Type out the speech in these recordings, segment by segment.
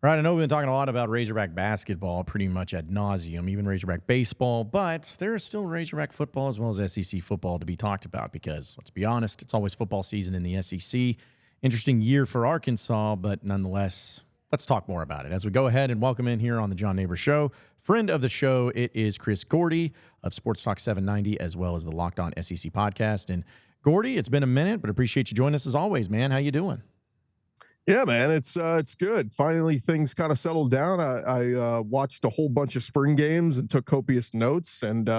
All right, I know we've been talking a lot about Razorback basketball pretty much ad nauseum, even Razorback baseball, but there is still Razorback football as well as SEC football to be talked about because, let's be honest, it's always football season in the SEC. Interesting year for Arkansas, but nonetheless, let's talk more about it. As we go ahead and welcome in here on the John Nabors Show, friend of the show, it is Chris Gordy of Sports Talk 790 as well as the Locked On SEC podcast. And Gordy, it's been a minute, but appreciate you joining us as always, man. How you doing? Yeah, man, it's good. Finally, things kind of settled down. I watched a whole bunch of spring games and took copious notes. And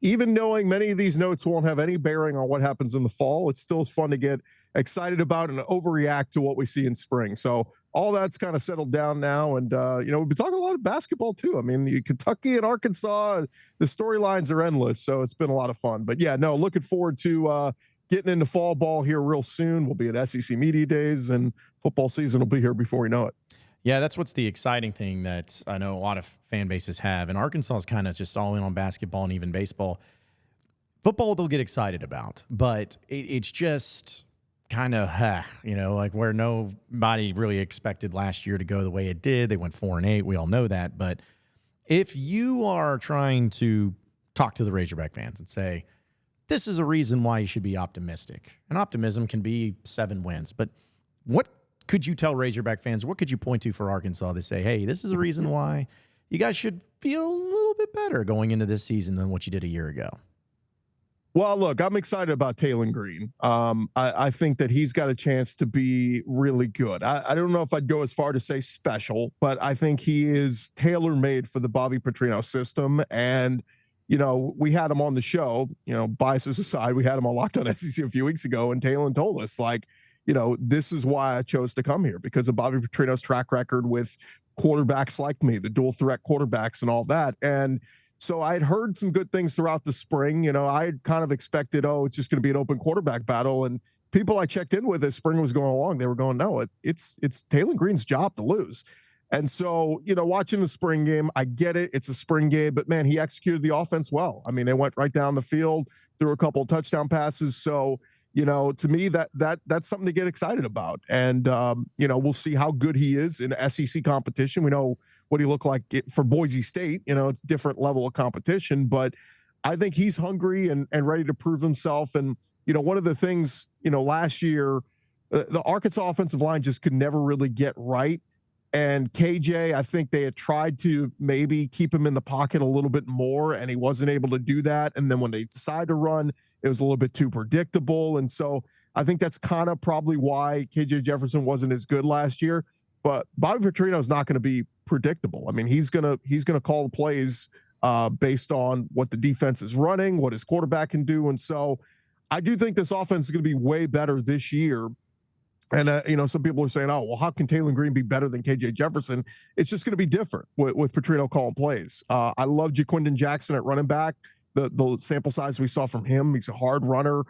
even knowing many of these notes won't have any bearing on what happens in the fall, it still is fun to get excited about and overreact to what we see in spring. So all that's kind of settled down now. And we've been talking a lot of basketball too. I mean, Kentucky and Arkansas, the storylines are endless. So it's been a lot of fun. But yeah, no, looking forward to getting into fall ball here real soon. We'll be at SEC Media Days, and football season will be here before we know it. Yeah, that's what's the exciting thing that I know a lot of fan bases have. And Arkansas is kind of just all in on basketball and even baseball. Football they'll get excited about, but it's just kind of, like where nobody really expected last year to go the way it did. They went 4-8. We all know that. But if you are trying to talk to the Razorback fans and say, this is a reason why you should be optimistic. And optimism can be 7 wins. But what could you tell Razorback fans? What could you point to for Arkansas to say, hey, this is a reason why you guys should feel a little bit better going into this season than what you did a year ago? Well, look, I'm excited about Taylor Green. I think that he's got a chance to be really good. I don't know if I'd go as far to say special, but I think he is tailor-made for the Bobby Petrino system. And we had him on the show, biases aside, we had him on Locked On SEC a few weeks ago, and Talon told us, this is why I chose to come here, because of Bobby Petrino's track record with quarterbacks like me, the dual threat quarterbacks and all that. And so I had heard some good things throughout the spring. I had kind of expected, it's just going to be an open quarterback battle. And people I checked in with as spring was going along, they were going, no, it's Taylor Green's job to lose. And so, watching the spring game, I get it. It's a spring game, but man, he executed the offense well. I mean, they went right down the field, threw a couple of touchdown passes. So, to me, that's something to get excited about. And, we'll see how good he is in SEC competition. We know what he looked like for Boise State. It's a different level of competition, but I think he's hungry and ready to prove himself. And, one of the things, last year, the Arkansas offensive line just could never really get right. And KJ, I think they had tried to maybe keep him in the pocket a little bit more, and he wasn't able to do that. And then when they decided to run, it was a little bit too predictable. And so I think that's kind of probably why KJ Jefferson wasn't as good last year. But Bobby Petrino is not going to be predictable. I mean, he's gonna call the plays based on what the defense is running, what his quarterback can do. And so I do think this offense is going to be way better this year. And, some people are saying, oh, well, how can Taylor Green be better than KJ Jefferson? It's just going to be different with Petrino calling plays. I love Jaquindon Jackson at running back. The sample size we saw from him, he's a hard runner,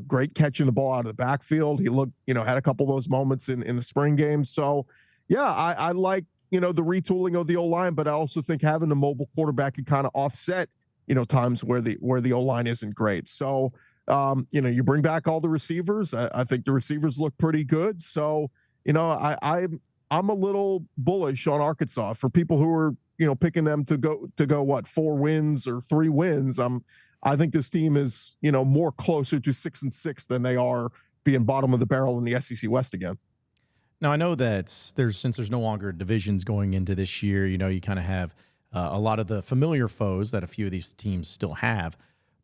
great catching the ball out of the backfield. He looked, had a couple of those moments in the spring game. So, yeah, I like, the retooling of the O-line, but I also think having a mobile quarterback can kind of offset, times where the O-line isn't great. So, you bring back all the receivers. I think the receivers look pretty good. So, I'm a little bullish on Arkansas. For people who are, picking them to go what, 4 wins or 3 wins. I think this team is, more closer to 6-6 than they are being bottom of the barrel in the SEC West again. Now, I know that since there's no longer divisions going into this year, you kind of have a lot of the familiar foes that a few of these teams still have,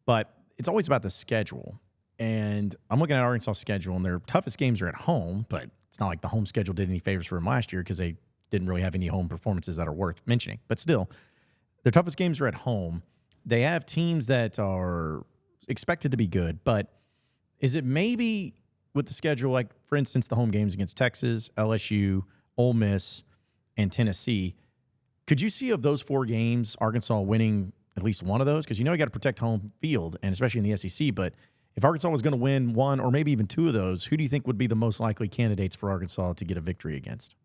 but it's always about the schedule. And I'm looking at Arkansas' schedule, and their toughest games are at home, but it's not like the home schedule did any favors for them last year because they didn't really have any home performances that are worth mentioning. But still, their toughest games are at home. They have teams that are expected to be good, but is it maybe with the schedule, like, for instance, the home games against Texas, LSU, Ole Miss, and Tennessee, could you see of those 4 games, Arkansas winning at least one of those? Because you got to protect home field, and especially in the SEC. But if Arkansas was going to win 1 or maybe even 2 of those, who do you think would be the most likely candidates for Arkansas to get a victory against?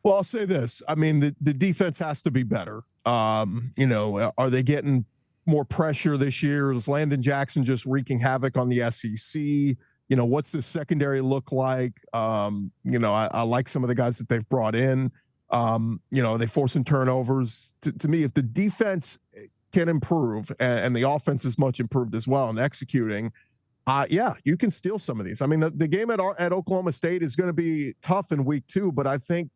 Well, I'll say this. I mean, the defense has to be better. Are they getting more pressure this year? Is Landon Jackson just wreaking havoc on the SEC? What's the secondary look like? I like some of the guys that they've brought in. They force some turnovers. To me, if the defense can improve and the offense is much improved as well and executing, yeah, you can steal some of these. I mean, the game at Oklahoma State is going to be tough in week 2, but I think,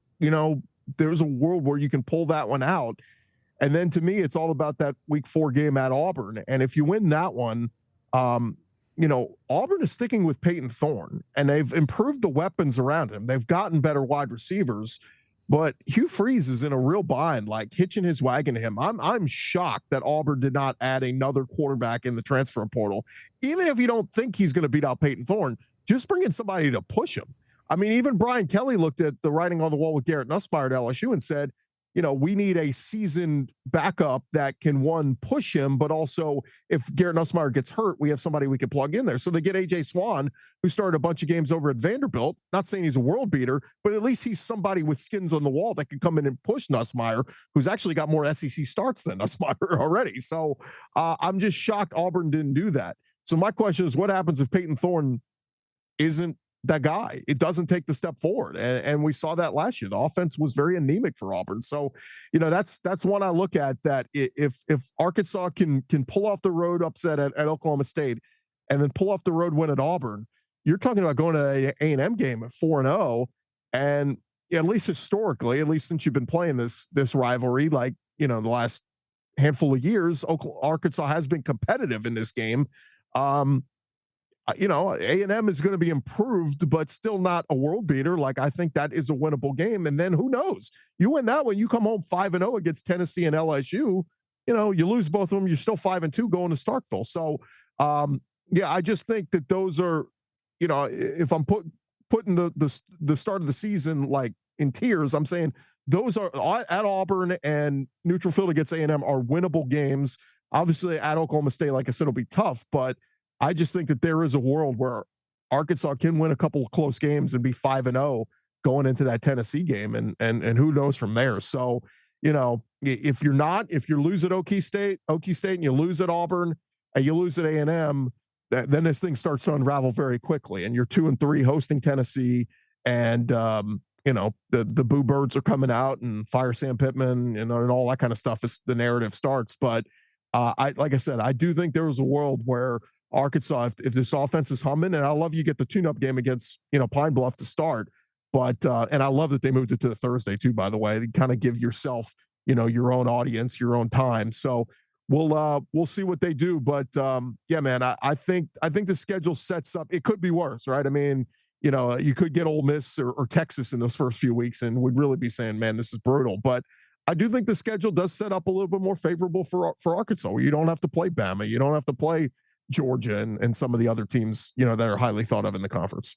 there's a world where you can pull that one out. And then to me, it's all about that week 4 game at Auburn. And if you win that one, Auburn is sticking with Peyton Thorne, and they've improved the weapons around him. They've gotten better wide receivers, but Hugh Freeze is in a real bind, like hitching his wagon to him. I'm shocked that Auburn did not add another quarterback in the transfer portal. Even if you don't think he's going to beat out Peyton Thorne, just bring in somebody to push him. I mean, even Brian Kelly looked at the writing on the wall with Garrett Nussmeier at LSU and said, we need a seasoned backup that can, one, push him, but also if Garrett Nussmeier gets hurt, we have somebody we can plug in there. So they get A.J. Swan, who started a bunch of games over at Vanderbilt. Not saying he's a world beater, but at least he's somebody with skins on the wall that can come in and push Nussmeier, who's actually got more SEC starts than Nussmeier already. So I'm just shocked Auburn didn't do that. So my question is, what happens if Peyton Thorne isn't that guy? It doesn't take the step forward. And we saw that last year. The offense was very anemic for Auburn. So, that's one I look at, that if Arkansas can pull off the road upset at Oklahoma State and then pull off the road win at Auburn, you're talking about going to a A&M game at 4-0. And at least historically, at least since you've been playing this rivalry, like, the last handful of years, Arkansas has been competitive in this game. A&M is going to be improved, but still not a world beater. Like, I think that is a winnable game. And then who knows? You win that one, you come home 5-0 against Tennessee and LSU. You lose both of them, you're still 5-2 going to Starkville. So, I just think that those are, if I'm putting the start of the season like in tiers, I'm saying those are at Auburn and neutral field against A&M are winnable games. Obviously, at Oklahoma State, like I said, it'll be tough, but I just think that there is a world where Arkansas can win a couple of close games and be 5-0 going into that Tennessee game, and who knows from there. So, if you lose at Okie State and you lose at Auburn and you lose at A&M, then this thing starts to unravel very quickly. And you're 2-3 hosting Tennessee, and the Boo Birds are coming out and fire Sam Pittman and all that kind of stuff as the narrative starts. But like I said, I do think there was a world where Arkansas, if this offense is humming, and I love you get the tune-up game against Pine Bluff to start, but and I love that they moved it to the Thursday too, by the way, to kind of give yourself your own audience, your own time. So we'll see what they do, but yeah, man, I think the schedule sets up. It could be worse, right? I mean, you could get Ole Miss or Texas in those first few weeks, and we'd really be saying, man, this is brutal. But I do think the schedule does set up a little bit more favorable for Arkansas. You don't have to play Bama, you don't have to play Georgia and some of the other teams, that are highly thought of in the conference.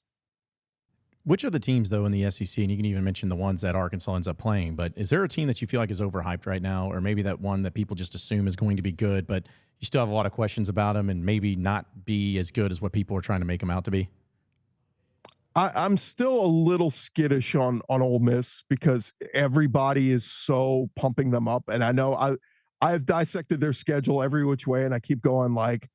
Which of the teams, though, in the SEC, and you can even mention the ones that Arkansas ends up playing, but is there a team that you feel like is overhyped right now, or maybe that one that people just assume is going to be good, but you still have a lot of questions about them and maybe not be as good as what people are trying to make them out to be? I'm still a little skittish on Ole Miss because everybody is so pumping them up. And I know I've dissected their schedule every which way, and I keep going like,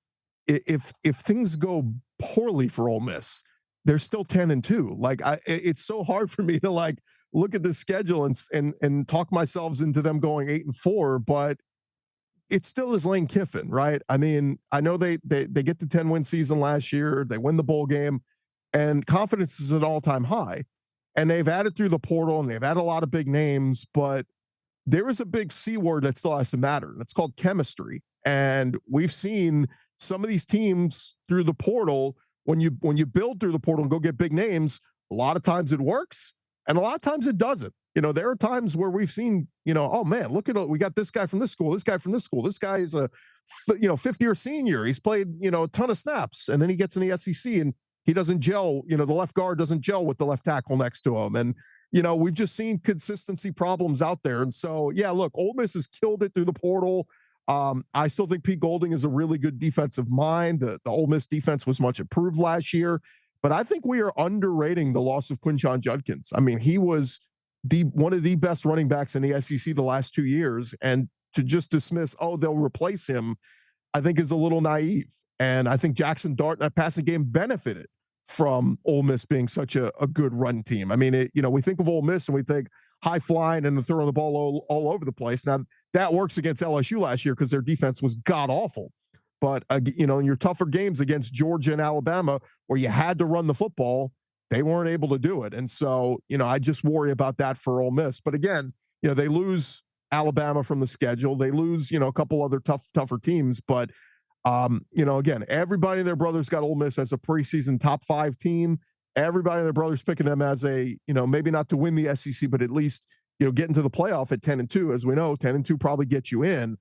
if things go poorly for Ole Miss, they're still 10-2. Like it's so hard for me to like look at the schedule and talk myself into them going 8-4, but it still is Lane Kiffin, right? I mean, I know they get the 10-win season last year, they win the bowl game, and confidence is at an all-time high. And they've added through the portal and they've had a lot of big names, but there is a big C word that still has to matter, and it's called chemistry. And we've seen some of these teams through the portal, when you build through the portal and go get big names, a lot of times it works and a lot of times it doesn't. There are times where we've seen, oh man, look at we got this guy from this school, this guy from this school. This guy is a, fifth-year senior. He's played, a ton of snaps, and then he gets in the SEC and he doesn't gel. The left guard doesn't gel with the left tackle next to him. And, we've just seen consistency problems out there. And so, yeah, look, Ole Miss has killed it through the portal. I still think Pete Golding is a really good defensive mind. The Ole Miss defense was much improved last year, but I think we are underrating the loss of Quinshon Judkins. I mean, he was one of the best running backs in the SEC the last 2 years, and to just dismiss, they'll replace him, I think is a little naive. And I think Jackson Dart in that passing game benefited from Ole Miss being such a good run team. I mean, we think of Ole Miss and we think high flying and throwing the ball all over the place. Now that works against LSU last year because their defense was god awful. But in your tougher games against Georgia and Alabama, where you had to run the football, they weren't able to do it. And so, I just worry about that for Ole Miss. But again, they lose Alabama from the schedule. They lose, a couple other tougher teams. But again, everybody and their brothers got Ole Miss as a preseason top 5 team. Everybody and their brothers picking them as a, maybe not to win the SEC, but at least, get into the playoff at 10-2. As we know, 10-2 probably gets you in.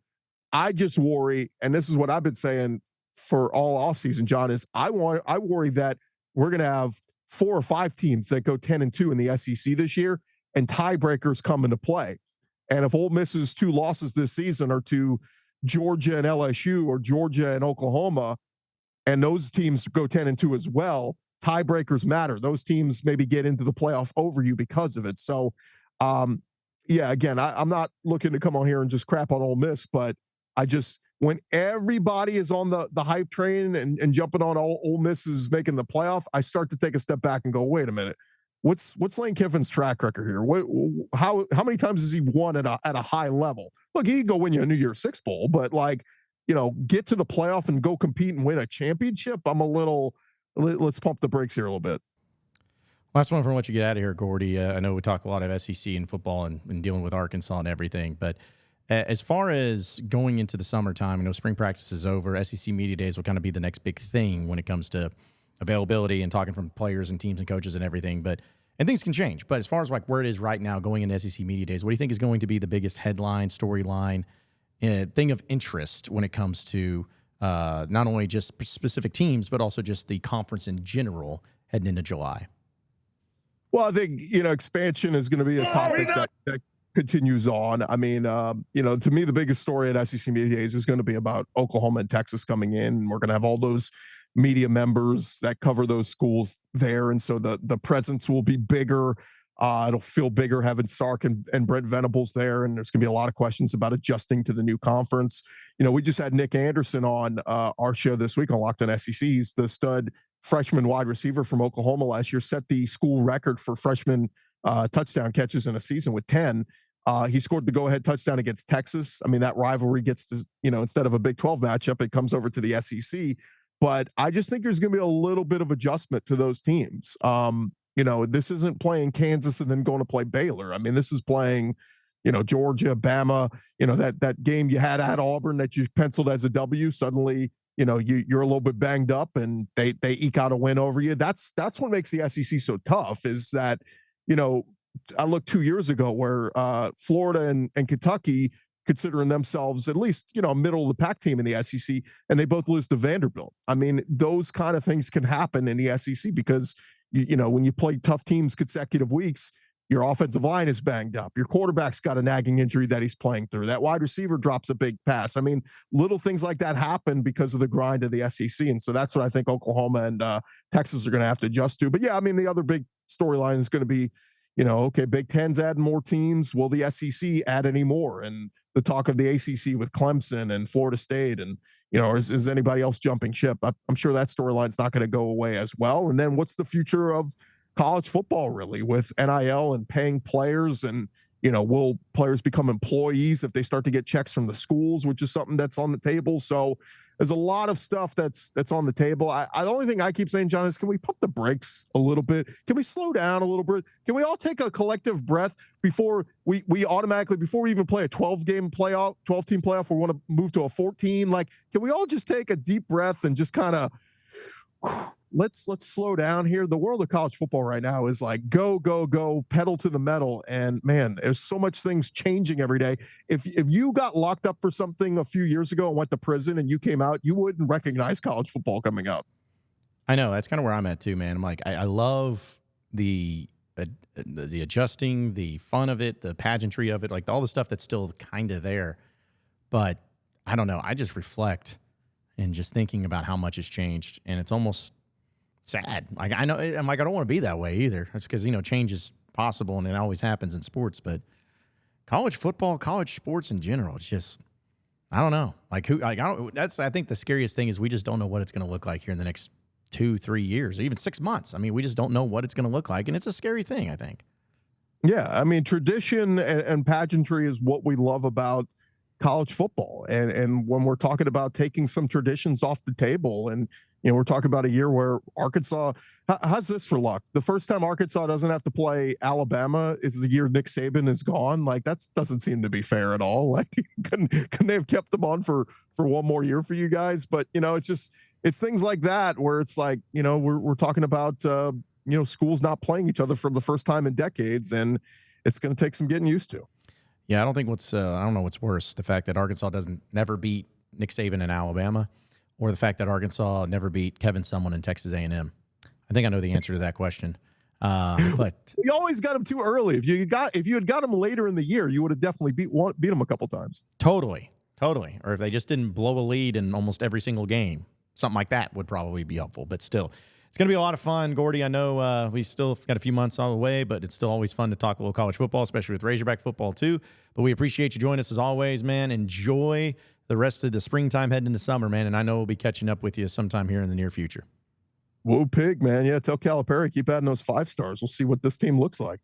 I just worry, and this is what I've been saying for all offseason, John, is I worry that we're going to have 4 or 5 teams that go 10-2 in the SEC this year, and tiebreakers come into play. And if Ole Miss's 2 losses this season are to Georgia and LSU or Georgia and Oklahoma, and those teams go 10-2 as well, tiebreakers matter. Those teams maybe get into the playoff over you because of it. So, again, I'm not looking to come on here and just crap on Ole Miss, but when everybody is on the hype train and jumping on Ole Miss is making the playoff, I start to take a step back and go, wait a minute, what's Lane Kiffin's track record here? How many times has he won at a high level? Look, he can go win you a New Year's Six Bowl, but get to the playoff and go compete and win a championship. Let's pump the brakes here a little bit. Last one from what you get out of here, Gordy. I know we talk a lot of SEC and football and dealing with Arkansas and everything, but as far as going into the summertime, spring practice is over. SEC Media Days will kind of be the next big thing when it comes to availability and talking from players and teams and coaches and everything. And things can change. But as far as where it is right now going into SEC Media Days, what do you think is going to be the biggest headline, storyline, thing of interest when it comes to not only just specific teams, but also just the conference in general heading into July? Well, I think, expansion is going to be a topic that continues on. I mean, to me, the biggest story at SEC Media Days is going to be about Oklahoma and Texas coming in. And we're going to have all those media members that cover those schools there. And so the presence will be bigger. It'll feel bigger having Sark and Brent Venables there. And there's going to be a lot of questions about adjusting to the new conference. We just had Nick Anderson on our show this week on Locked On SEC. He's the stud freshman wide receiver from Oklahoma last year, set the school record for freshman touchdown catches in a season with 10. He scored the go-ahead touchdown against Texas. I mean, that rivalry gets to, instead of a Big 12 matchup, it comes over to the SEC. But I just think there's going to be a little bit of adjustment to those teams. This isn't playing Kansas and then going to play Baylor. I mean, this is playing, Georgia, Bama, that game you had at Auburn that you penciled as a W. Suddenly, you're a little bit banged up and they eke out a win over you. That's what makes the SEC so tough is that, I looked 2 years ago where Florida and Kentucky, considering themselves at least, middle of the pack team in the SEC, and they both lose to Vanderbilt. I mean, those kind of things can happen in the SEC because, when you play tough teams consecutive weeks, your offensive line is banged up. Your quarterback's got a nagging injury that he's playing through. That wide receiver drops a big pass. I mean, little things like that happen because of the grind of the SEC. And so that's what I think Oklahoma and Texas are going to have to adjust to. But yeah, I mean, the other big storyline is going to be, okay, Big Ten's adding more teams. Will the SEC add any more? And the talk of the ACC with Clemson and Florida State and, is anybody else jumping ship? I'm sure that storyline's not going to go away as well. And then what's the future of college football really with NIL and paying players and, will players become employees if they start to get checks from the schools, which is something that's on the table. So there's a lot of stuff that's on the table. The only thing I keep saying, John, is can we pump the brakes a little bit? Can we slow down a little bit? Can we all take a collective breath before we automatically, before we even play a 12-team playoff, we want to move to a 14? Like, can we all just take a deep breath and just kind of let's slow down here? The world of college football right now is like go, pedal to the metal. And man, there's so much things changing every day. If you got locked up for something a few years ago and went to prison and you came out, you wouldn't recognize college football coming out. I know. That's kind of where I'm at too, man. I'm like, I love the adjusting, the fun of it, the pageantry of it, like all the stuff that's still kind of there. But I don't know. I just reflect and just thinking about how much has changed, and it's almost sad. Like I know, I'm like I don't want to be that way either. It's because change is possible, and it always happens in sports. But college football, college sports in general, it's just I don't know. Like who? Like I think the scariest thing is we just don't know what it's going to look like here in the next 2-3 years, or even 6 months. I mean, we just don't know what it's going to look like, and it's a scary thing, I think. Yeah, I mean, tradition and pageantry is what we love about college football. And when we're talking about taking some traditions off the table, and we're talking about a year where Arkansas, how's this for luck? The first time Arkansas doesn't have to play Alabama is the year Nick Saban is gone. Like, that doesn't seem to be fair at all. Like, couldn't they have kept them on for one more year for you guys? But it's things like that where it's like, we're talking about schools not playing each other for the first time in decades, and it's going to take some getting used to. Yeah, I don't think I don't know what's worse, the fact that Arkansas never beat Nick Saban in Alabama, or the fact that Arkansas never beat Kevin Sumlin in Texas A&M. I think I know the answer to that question. But we always got him too early. If you had got him later in the year, you would have definitely beat him a couple times. Totally. Or if they just didn't blow a lead in almost every single game, something like that would probably be helpful. But still, it's going to be a lot of fun, Gordy. I know we still got a few months on the way, but it's still always fun to talk a little college football, especially with Razorback football too. But we appreciate you joining us as always, man. Enjoy the rest of the springtime heading into summer, man. And I know we'll be catching up with you sometime here in the near future. Whoa, pig, man. Yeah, tell Calipari, keep adding those 5 stars. We'll see what this team looks like.